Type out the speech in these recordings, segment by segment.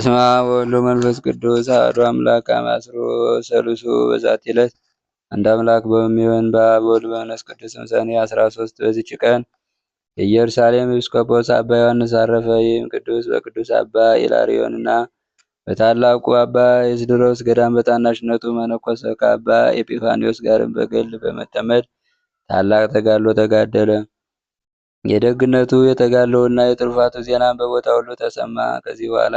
በስመ አብ ወወልድ ወመንፈስ ቅዱስ አሐዱ አምላክ አማስሮ ሰሉሱ በዛቲ ዕለት አንድ አምላክ በሚሆን በአብ ወልድ በመንፈስ ቅዱስ ስም ሰኔ 13 በዚች ቀን የኢየሩሳሌም ኤጲስቆጶስ አባ ዮሐንስ አረፈ። ይህም ቅዱስ በቅዱስ አባ ኢላርዮንና በታላቁ አባ የስድሮስ ገዳም በታናሽነቱ መነኮሰ። ከአባ ኤጲፋንዮስ ጋርም በገድል በመጠመድ ታላቅ ተጋድሎ ተጋደለ። የደግነቱ የተጋድሎውና የትሩፋቱ ዜናም በቦታ ሁሉ ተሰማ። ከዚህ በኋላ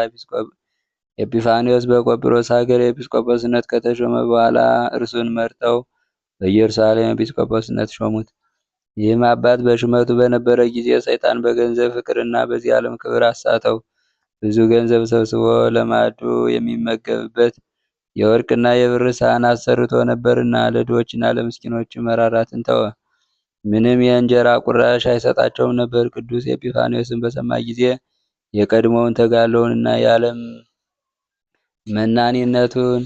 ኤጲፋንዮስ በቆጵሮስ ሀገር ኤጲስቆጶስነት ከተሾመ በኋላ እርሱን መርጠው በኢየሩሳሌም ኤጲስቆጶስነት ሾሙት። ይህም አባት በሹመቱ በነበረ ጊዜ ሰይጣን በገንዘብ ፍቅርና በዚህ ዓለም ክብር አሳተው። ብዙ ገንዘብ ሰብስቦ ለማዕዱ የሚመገብበት የወርቅና የብር ሳህን አሰርቶ ነበርና ለድሆችና ለምስኪኖች መራራትን ተወ። ምንም የእንጀራ ቁራሽ አይሰጣቸውም ነበር። ቅዱስ ኤጲፋንዮስን በሰማ ጊዜ የቀድሞውን ተጋድሎውንና የዓለም መናኒነቱን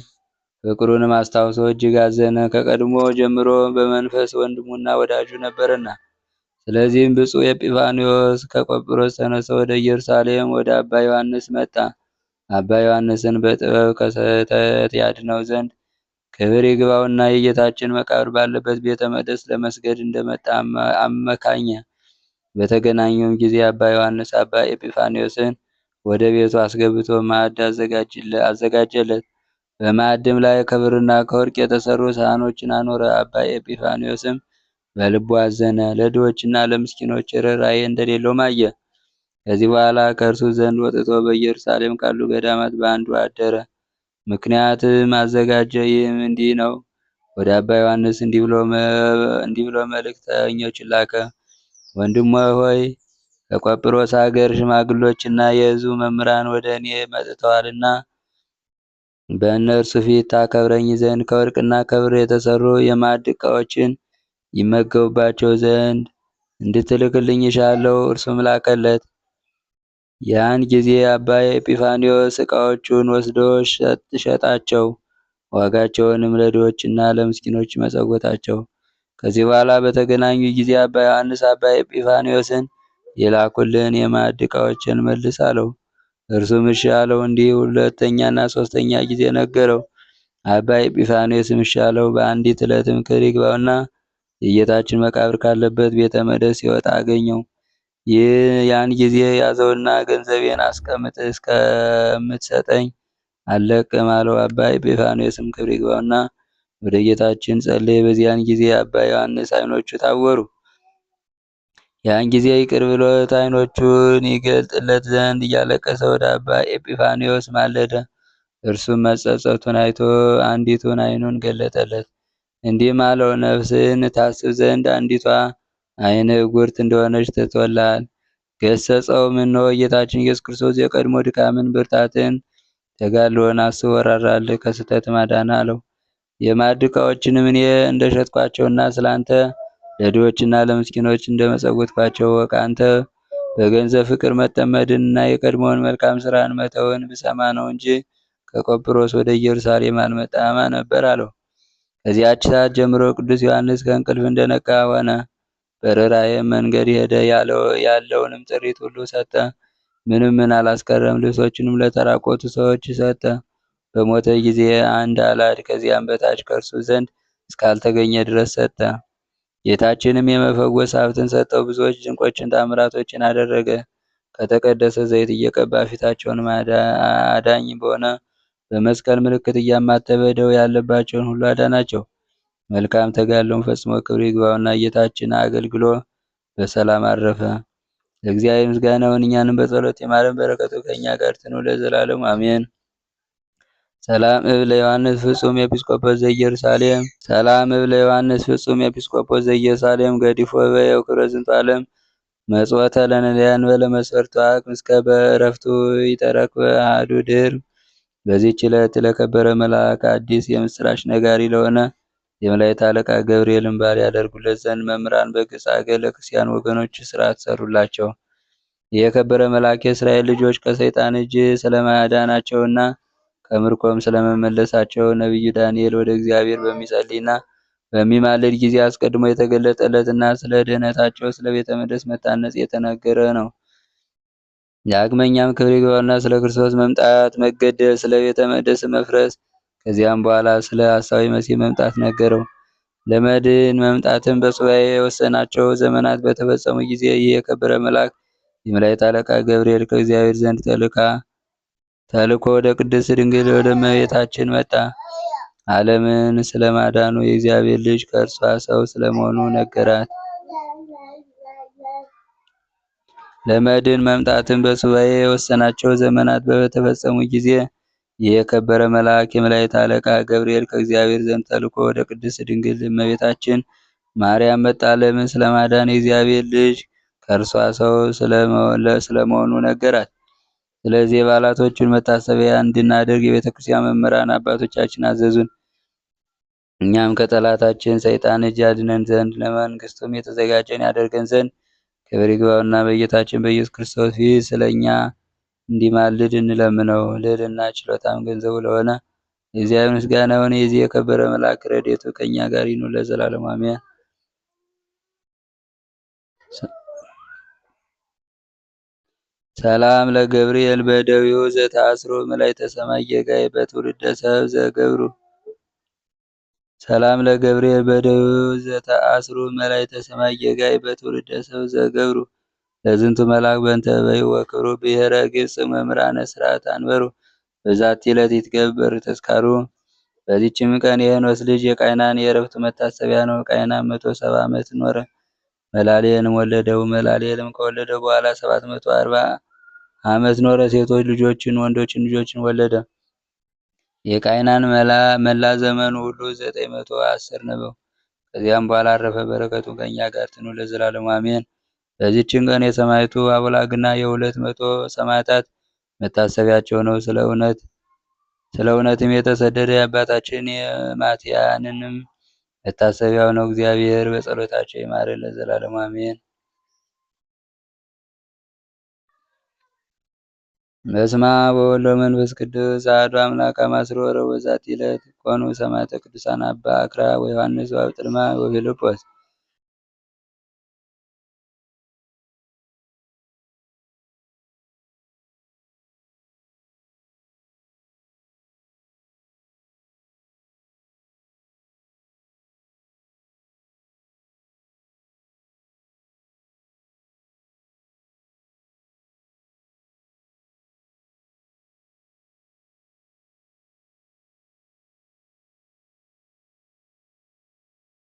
ፍቅሩንም አስታውሶ እጅግ አዘነ። ከቀድሞ ጀምሮ በመንፈስ ወንድሙና ወዳጁ ነበርና። ስለዚህም ብፁዕ ኤጲፋንዮስ ከቆጵሮስ ተነስቶ ወደ ኢየሩሳሌም ወደ አባ ዮሐንስ መጣ። አባ ዮሐንስን በጥበብ ከስህተት ያድነው ዘንድ ክብር ይግባውና የጌታችን መቃብር ባለበት ቤተ መቅደስ ለመስገድ እንደመጣ አመካኘ። በተገናኙም ጊዜ አባ ዮሐንስ አባ ኤጲፋንዮስን ወደ ቤቱ አስገብቶ ማዕድ አዘጋጀለት። በማዕድም ላይ ከብርና ከወርቅ የተሰሩ ሳህኖችን አኖረ። አባ ኤጲፋንዮስም በልቡ አዘነ፣ ለድሆችና ለምስኪኖች ርኅራኄ እንደሌለውም አየ። ከዚህ በኋላ ከእርሱ ዘንድ ወጥቶ በኢየሩሳሌም ካሉ ገዳማት በአንዱ አደረ። ምክንያትም አዘጋጀ። ይህም እንዲህ ነው። ወደ አባ ዮሐንስ እንዲህ ብሎ መልእክተኞችን ላከ። ወንድሞ ሆይ ከቆጵሮስ ሀገር ሽማግሎችና የሕዝቡ መምህራን ወደ እኔ መጥተዋልና በእነርሱ ፊት ታከብረኝ ዘንድ ከወርቅና ከብር የተሰሩ የማዕድ ዕቃዎችን ይመገቡባቸው ዘንድ እንድትልክልኝ ይሻለው። እርሱም ላከለት። ያን ጊዜ አባ ኤጲፋንዮስ ዕቃዎቹን ወስዶ ሸጣቸው፣ ዋጋቸውንም ለድሆችና ለምስኪኖች መጸወታቸው። ከዚህ በኋላ በተገናኙ ጊዜ አባ ዮሐንስ አባ ኤጲፋንዮስን የላኩልን የማዕድ ዕቃዎችን መልስ አለው። እርሱም እሺ አለው። እንዲህ ሁለተኛና ሶስተኛ ጊዜ ነገረው። አባ ኤጲፋንዮስም እሺ አለው። በአንዲት ዕለትም ክብር ይግባውና የጌታችን መቃብር ካለበት ቤተ መቅደስ ሲወጣ አገኘው። ያን ጊዜ ያዘውና ገንዘቤን አስቀምጥ፣ እስከምትሰጠኝ አልለቅም አለው። አባ ኤጲፋንዮስም ክብር ይግባውና ወደ ጌታችን ጸለየ። በዚያን ጊዜ አባ ዮሐንስ ዓይኖቹ ታወሩ። ያን ጊዜ ይቅር ብሎት ዓይኖቹን ይገልጥለት ዘንድ እያለቀሰ ወደ አባ ኤጲፋንዮስ ማለደ። እርሱም መጸጸቱን አይቶ አንዲቱን ዓይኑን ገለጠለት። እንዲህም አለው፣ ነፍስን ታስብ ዘንድ አንዲቷ ዓይንህ ዕውርት እንደሆነች ትቶልሃል። ገሰጸውም። እነሆ ጌታችን ኢየሱስ ክርስቶስ የቀድሞ ድካምን ብርታትን ተጋድሎን አስቦ ራራልህ፣ ከስህተትም አዳነህ አለው። የማዕድ ዕቃዎችንም እኔ እንደሸጥኳቸውና ስላንተ ለድሆችና ለምስኪኖች እንደመጸወትኳቸው እወቅ። አንተ በገንዘብ ፍቅር መጠመድንና የቀድሞውን መልካም ስራን መተውን ብሰማ ነው እንጂ ከቆጵሮስ ወደ ኢየሩሳሌም አልመጣም ነበር አለው። ከዚያች ሰዓት ጀምሮ ቅዱስ ዮሐንስ ከእንቅልፍ እንደነቃ ሆነ። በርኅራኄም መንገድ ሄደ። ያለውንም ጥሪት ሁሉ ሰጠ፣ ምንም አላስቀረም። ልብሶችንም ለተራቆቱ ሰዎች ሰጠ። በሞተ ጊዜ አንድ አላድ ከዚያም በታች ከእርሱ ዘንድ እስካልተገኘ ድረስ ሰጠ። ጌታችንም የመፈወስ ሀብትን ሰጠው። ብዙዎች ድንቆችን ታምራቶችን አደረገ። ከተቀደሰ ዘይት እየቀባ ፊታቸውን አዳኝ በሆነ በመስቀል ምልክት እያማተበ ደዌ ያለባቸውን ሁሉ አዳናቸው። መልካም ተጋድሎውን ፈጽሞ ክብር ይግባውና ጌታችን አገልግሎ በሰላም አረፈ። ለእግዚአብሔር ምስጋና ይሁን፣ እኛንም በጸሎት ይማረን፣ በረከቱ ከእኛ ጋር ትኑር ለዘላለሙ አሜን። ሰላም እብል ለዮሐንስ ፍጹም ኤጲስቆጶስ ዘኢየሩሳሌም ዘኢየሩሳሌም ገዲፎ በየው ክብረ ዝንቱ ዓለም መጽወተ ለነዳያን በለመስፈርቱ አቅ ምስከ በእረፍቱ ይተረክበ አሐዱ ድር። በዚህች ዕለት ለከበረ መልአክ አዲስ የምስራች ነጋሪ ለሆነ የመላእክት አለቃ ገብርኤልን ባል ያደርጉለት ዘንድ መምህራን በግብፅ አገር ለክርስቲያን ወገኖች ሥርዓት ሰሩላቸው። የከበረ መልአክ የእስራኤል ልጆች ከሰይጣን እጅ ስለማዳናቸውና ከምርኮም ስለመመለሳቸው ነቢዩ ዳንኤል ወደ እግዚአብሔር በሚጸልይና በሚማልድ ጊዜ አስቀድሞ የተገለጠለትና ስለ ድህነታቸው ስለ ቤተ መቅደስ መታነጽ የተነገረ ነው። ዳግመኛም ክብር ይግባውና ስለ ክርስቶስ መምጣት መገደል፣ ስለ ቤተ መቅደስ መፍረስ፣ ከዚያም በኋላ ስለ ሐሳዊ መሲህ መምጣት ነገረው። ለመድን መምጣትም በሱባኤ የወሰናቸው ዘመናት በተፈጸሙ ጊዜ ይህ የከበረ መልአክ የመላእክት አለቃ ገብርኤል ከእግዚአብሔር ዘንድ ተልኮ ወደ ቅድስት ድንግል ወደ እመቤታችን መጣ። ዓለምን ስለማዳኑ የእግዚአብሔር ልጅ ከእርሷ ሰው ስለመሆኑ ነገራት። ለመድን መምጣትም በሱባኤ የወሰናቸው ዘመናት በተፈጸሙ ጊዜ ይህ የከበረ መልአክ የመላእክት አለቃ ገብርኤል ከእግዚአብሔር ዘንድ ተልኮ ወደ ቅድስት ድንግል እመቤታችን ማርያም መጣ። ዓለምን ስለማዳን የእግዚአብሔር ልጅ ከእርሷ ሰው ስለመሆኑ ነገራት። ስለዚህ የበዓላቶቹን መታሰቢያ እንድናደርግ የቤተ ክርስቲያን መምህራን አባቶቻችን አዘዙን። እኛም ከጠላታችን ሰይጣን እጅ ያድነን ዘንድ ለመንግስቱም የተዘጋጀን ያደርገን ዘንድ ክብር ይግባውና በጌታችን በኢየሱስ ክርስቶስ ፊት ስለ እኛ እንዲማልድ እንለምነው። ልዕልና ችሎታም ገንዘቡ ለሆነ የእግዚአብሔር ምስጋና ይሁን። የዚህ የከበረ መልአክ ረድኤቱ ከእኛ ጋር ይኑር ለዘላለሙ አሜን። ሰላም ለገብርኤል በደዊሁ ዘተአስሮ መላእክተ ሰማይ ጌጋይ በትውልደ ሰብ ዘገብሩ ሰላም ለገብርኤል በደዊሁ ዘተአስሮ መላእክተ ሰማይ ጌጋይ በትውልደ ሰብ ዘገብሩ ለዝንቱ መልአክ በእንተ በይሁ ወክብሩ ብሔረ ግብጽ መምህራነ ሥርዓት አንበሩ በዛቲ ዕለት ይትገበር ተስካሩ። በዚችም ቀን የሄኖስ ልጅ የቃይናን የዕረፍቱ መታሰቢያ ነው። ቃይናን 170 ዓመት ኖረ፣ መላልኤልንም ወለደው። መላልኤልም ከወለደው በኋላ 740 ዓመት ኖረ፣ ሴቶች ልጆችን ወንዶችን ልጆችን ወለደ። የቃይናን መላ ዘመኑ ሁሉ 910 ነበው። ከዚያም በኋላ አረፈ። በረከቱ ከእኛ ጋር ትኑር ለዘላለሙ አሜን። በዚህችን ቀን የሰማዕቱ አቡላግና የ200 ሰማዕታት መታሰቢያቸው ነው። ስለ እውነትም የተሰደደ የአባታችን የማትያንንም መታሰቢያው ነው። እግዚአብሔር በጸሎታቸው ይማረን ለዘላለሙ አሜን። በስመ አብ ወወልድ ወመንፈስ ቅዱስ አሐዱ አምላክ አማስሮ ወረቡዕ በዛቲ ዕለት ኮኑ ሰማዕተ ቅዱሳን አባ አክራ ወዮሐንስ ወአብጥልማ ወፊልጶስ።